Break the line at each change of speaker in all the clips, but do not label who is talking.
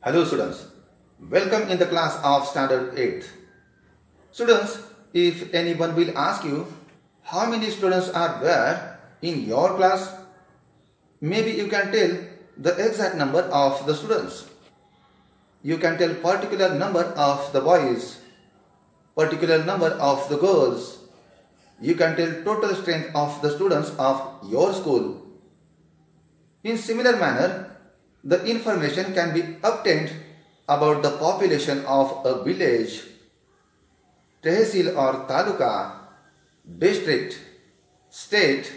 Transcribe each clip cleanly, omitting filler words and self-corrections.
Hello students, welcome in the class of Standard 8th. Students, if anyone will ask you how many students are there in your class, maybe you can tell the exact number of the students. You can tell particular number of the boys, particular number of the girls. You can tell total strength of the students of your school. In similar manner, the information can be obtained about the population of a village, tehsil or taluka, district, state,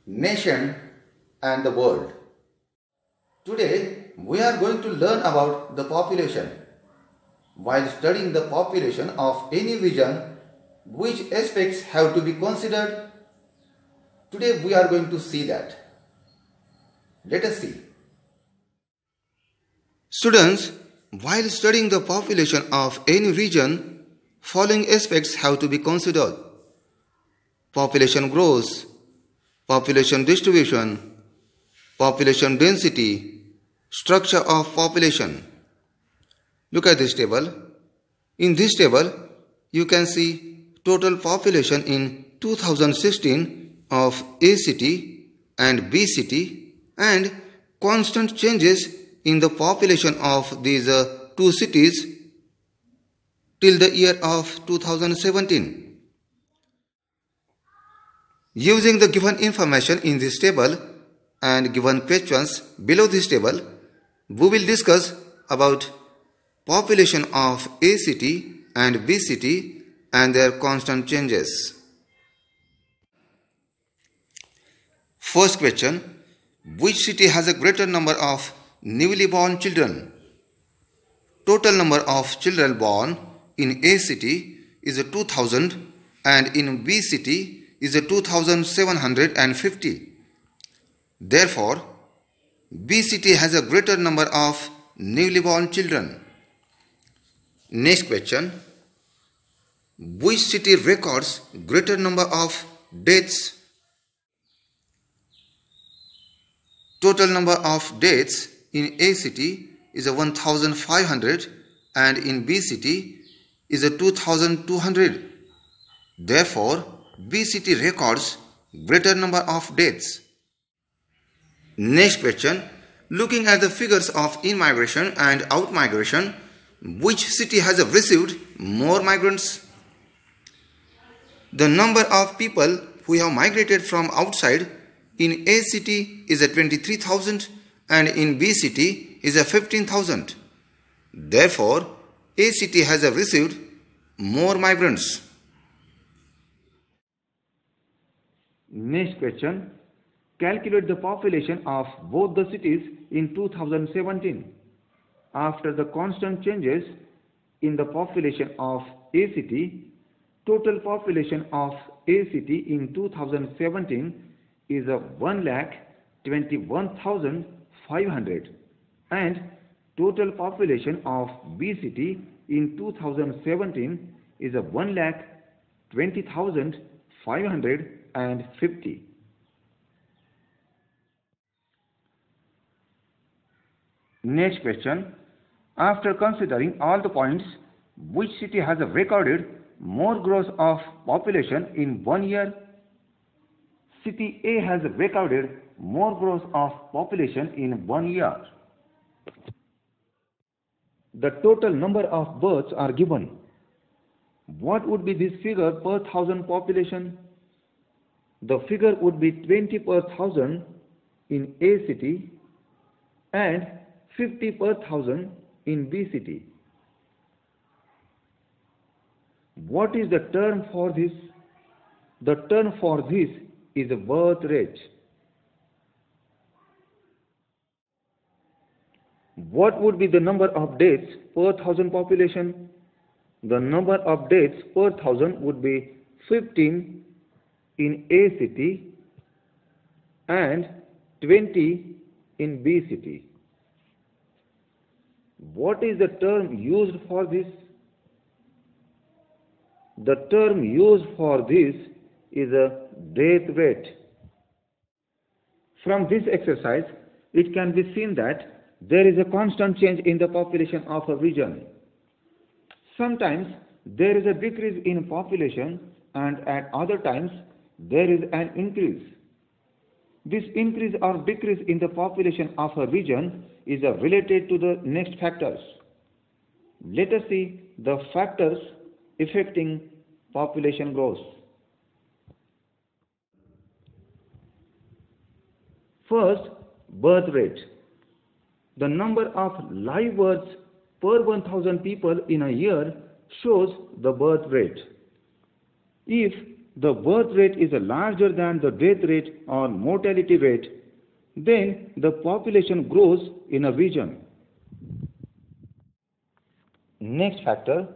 nation and the world. Today we are going to learn about the population. While studying the population of any region, which aspects have to be considered? Today we are going to see that. Let us see. Students, while studying the population of any region, following aspects have to be considered. Population growth, population distribution, population density, structure of population. Look at this table. In this table, you can see total population in 2016 of A city and B city and constant changes in the population of these two cities till the year of 2017. Using the given information in this table and given questions below this table, we will discuss about population of A city and B city and their constant changes. First question. Which city has a greater number of newly born children? Total number of children born in A city is 2000 and in B city is 2750. Therefore, B city has a greater number of newly born children. Next question. Which city records greater number of deaths? Total number of deaths in A city is 1500 and in B city is 2200. Therefore, B city records greater number of deaths. Next question. Looking at the figures of in-migration and out-migration, which city has received more migrants? The number of people who have migrated from outside in A city is 23,000 and in B city is 15,000. Therefore, A city has received more migrants. Next question. Calculate the population of both the cities in 2017. After the constant changes in the population of A city, total population of A city in 2017 is 1,21,500 and total population of B city in 2017 is 1,20,550. Next question. After considering all the points, which city has recorded more growth of population in 1 year? City A has recorded more growth of population in 1 year. The total number of births are given. What would be this figure per thousand population? The figure would be 20 per thousand in A city and 50 per thousand in B city. What is the term for this? The term for this is a birth rate. What would be the number of deaths per thousand population? The number of deaths per thousand would be 15 in A city and 20 in B city. What is the term used for this? The term used for this is a death rate. From this exercise, it can be seen that
there is a constant change in the population of a region. Sometimes there is a decrease in population and at other times there is an increase. This increase or decrease in the population of a region is related to the next factors. Let us see the factors affecting population growth. First, birth rate. The number of live births per 1,000 people in a year shows the birth rate. If the birth rate is larger than the death rate or mortality rate, then the population grows in a region. Next factor,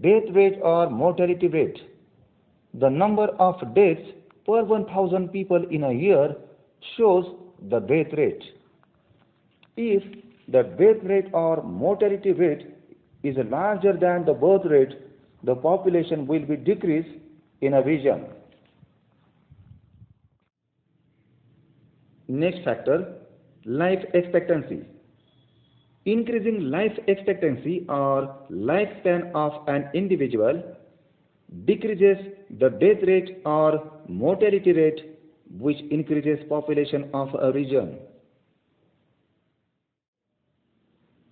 death rate or mortality rate. The number of deaths per 1,000 people in a year shows the death rate. If the death rate or mortality rate is larger than the birth rate, the population will be decreased in a region. Next factor, life expectancy. Increasing life expectancy or lifespan of an individual decreases the death rate or mortality rate, which increases population of a region.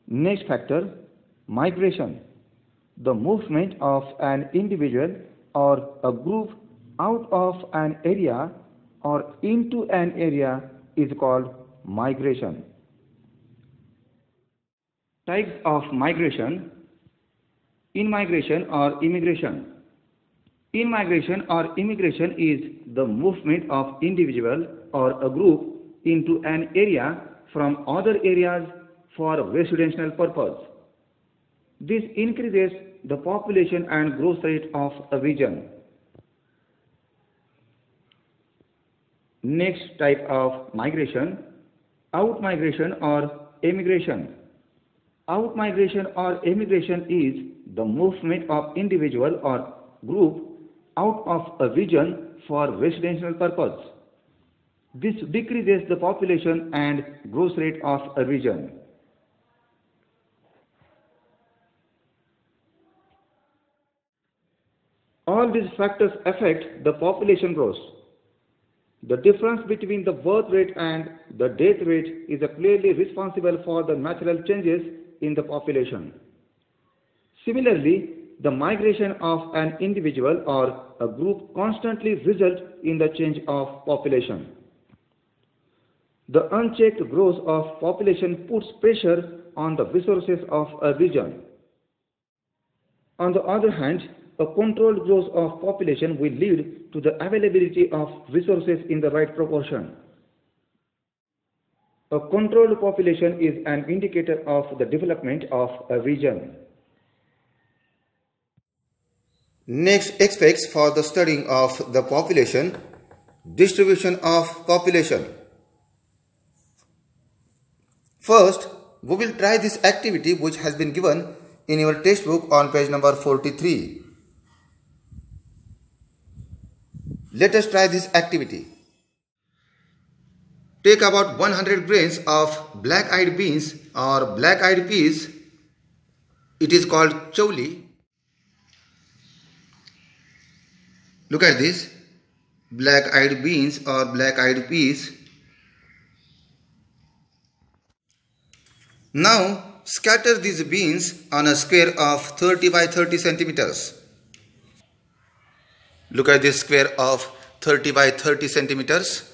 Next factor, migration. The movement of an individual or a group out of an area or into an area is called migration. Types of migration: in-migration or immigration. In-migration or immigration is the movement of individual or a group into an area from other areas for residential purpose. This increases the population and growth rate of a region. Next type of migration, out-migration or emigration. Out-migration or emigration is the movement of individual or group out of a region for residential purpose. This decreases the population and growth rate of a region. All these factors affect the population growth. The difference between the birth rate and the death rate is clearly responsible for the natural changes in the population. Similarly, the migration of an individual or a group constantly results in the change of population. The unchecked growth of population puts pressure on the resources of a region. On the other hand, a controlled growth of population will lead to the availability of resources in the right proportion. A controlled population is an indicator of the development of a region.
Next aspects for the studying of the population: distribution of population. First, we will try this activity which has been given in your textbook on page number 43. Let us try this activity. Take about 100 grains of black-eyed beans or black-eyed peas. It is called choli. Look at this, black-eyed beans or black-eyed peas. Now scatter these beans on a square of 30 by 30 centimeters. Look at this square of 30 by 30 centimeters.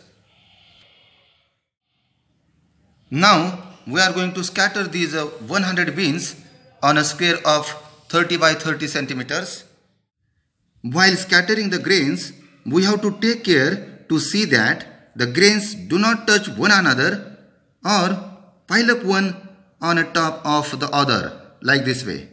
Now we are going to scatter these 100 beans on a square of 30 by 30 centimeters. While scattering the grains, we have to take care to see that the grains do not touch one another or pile up one on a top of the other like this way.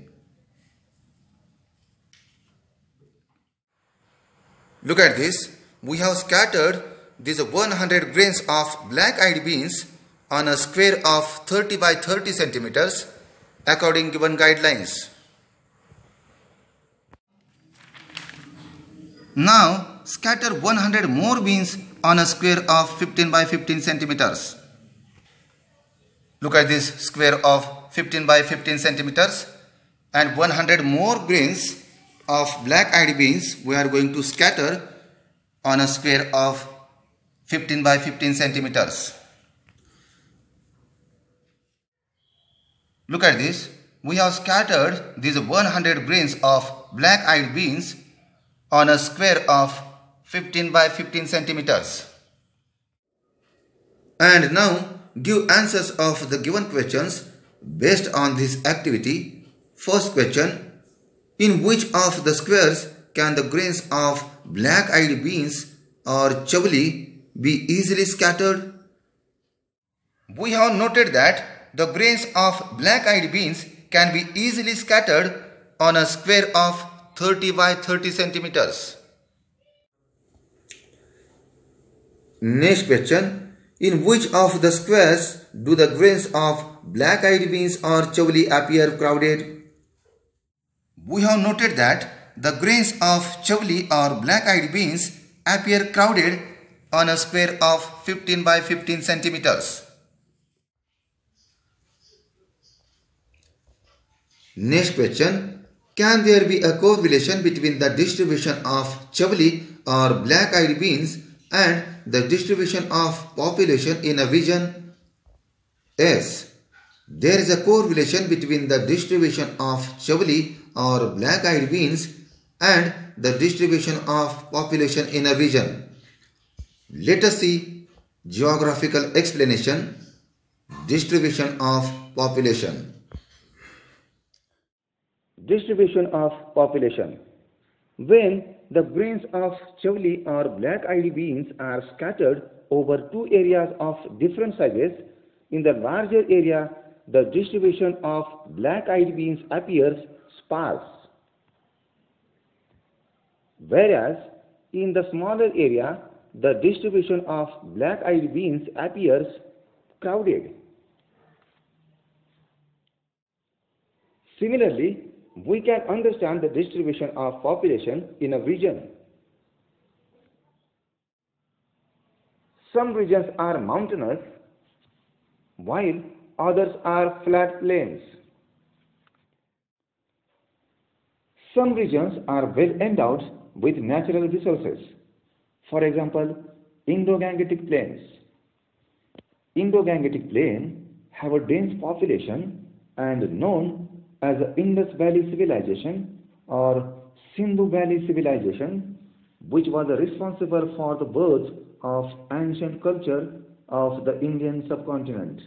Look at this. We have scattered these 100 grains of black-eyed beans on a square of 30 by 30 centimeters according given guidelines. Now scatter 100 more beans on a square of 15 by 15 centimeters. Look at this square of 15 by 15 centimeters, and 100 more grains of black-eyed beans we are going to scatter on a square of 15 by 15 centimeters. Look at this. We have scattered these 100 grains of black-eyed beans on a square of 15 by 15 centimeters. And now give answers of the given questions based on this activity. First question: in which of the squares can the grains of black-eyed beans or chavli be easily scattered? We have noted that the grains of black-eyed beans can be easily scattered on a square of 30 by 30 centimeters. Next question: in which of the squares do the grains of black-eyed beans or chavli appear crowded? We have noted that the grains of chavli or black-eyed beans appear crowded on a square of 15 by 15 centimeters. Next question: can there be a correlation between the distribution of chavli or black-eyed beans and the distribution of population in a region? Yes, there is a correlation between the distribution of chavli or black-eyed beans and the distribution of population in a region. Let us see geographical explanation. Distribution of population.
Distribution of population. When the grains of chavli or black-eyed beans are scattered over two areas of different sizes, in the larger area the distribution of black-eyed beans appears sparse, whereas in the smaller area the distribution of black-eyed beans appears crowded. Similarly, we can understand the distribution of population in a region. Some regions are mountainous, while others are flat plains. Some regions are well endowed with natural resources. For example, Indo-Gangetic Plains. Indo-Gangetic Plain have a dense population and known as the Indus Valley Civilization or Sindhu Valley Civilization, which was responsible for the birth of ancient culture of the Indian subcontinent.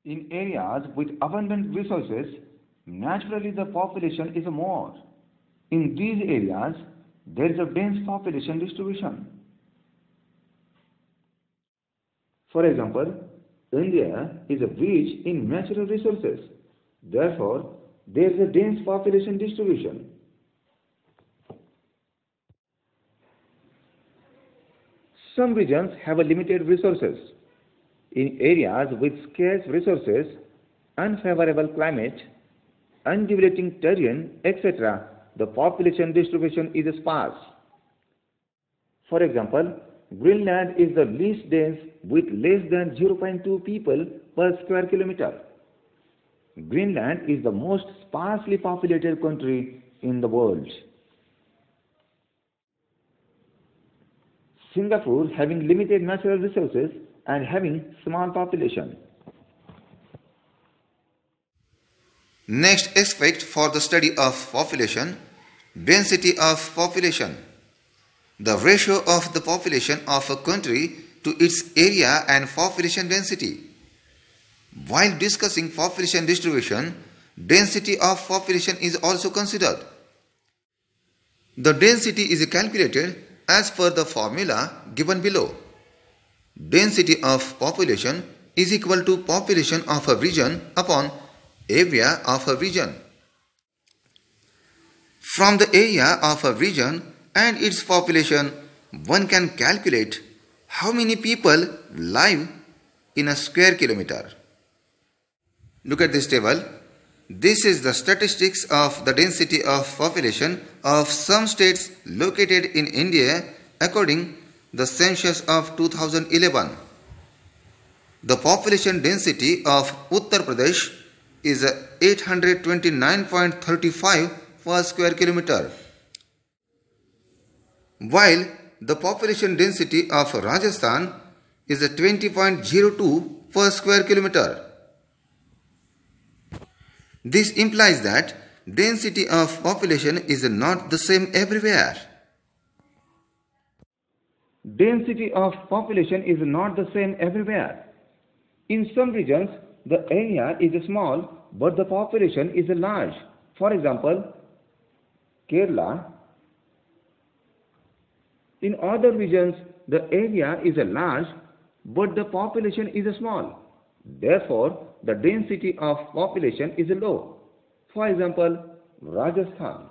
In areas with abundant resources, naturally the population is more. In these areas, there is a dense population distribution. For example, India is rich in natural resources. Therefore, there is a dense population distribution. Some regions have a limited resources. In areas with scarce resources, unfavorable climate, undulating terrain, etc., the population distribution is sparse. For example, Greenland is the least dense with less than 0.2 people per square kilometer. Greenland is the most sparsely populated country in the world. Singapore having limited natural resources and having small population.
Next aspect for the study of population: density of population. The ratio of the population of a country to its area and population density. While discussing population distribution, density of population is also considered. The density is calculated as per the formula given below. Density of population is equal to population of a region upon area of a region. From the area of a region and its population, one can calculate how many people live in a square kilometer. Look at this table. This is the statistics of the density of population of some states located in India according the census of 2011. The population density of Uttar Pradesh is 829.35 per square kilometer, while the population density of Rajasthan is 20.02 per square kilometer. This implies that density of population is not the same everywhere.
Density of population is not the same everywhere. In some regions, the area is small but the population is large. For example, Kerala. In other regions, the area is large but the population is small. Therefore, the density of population is low. For example, Rajasthan.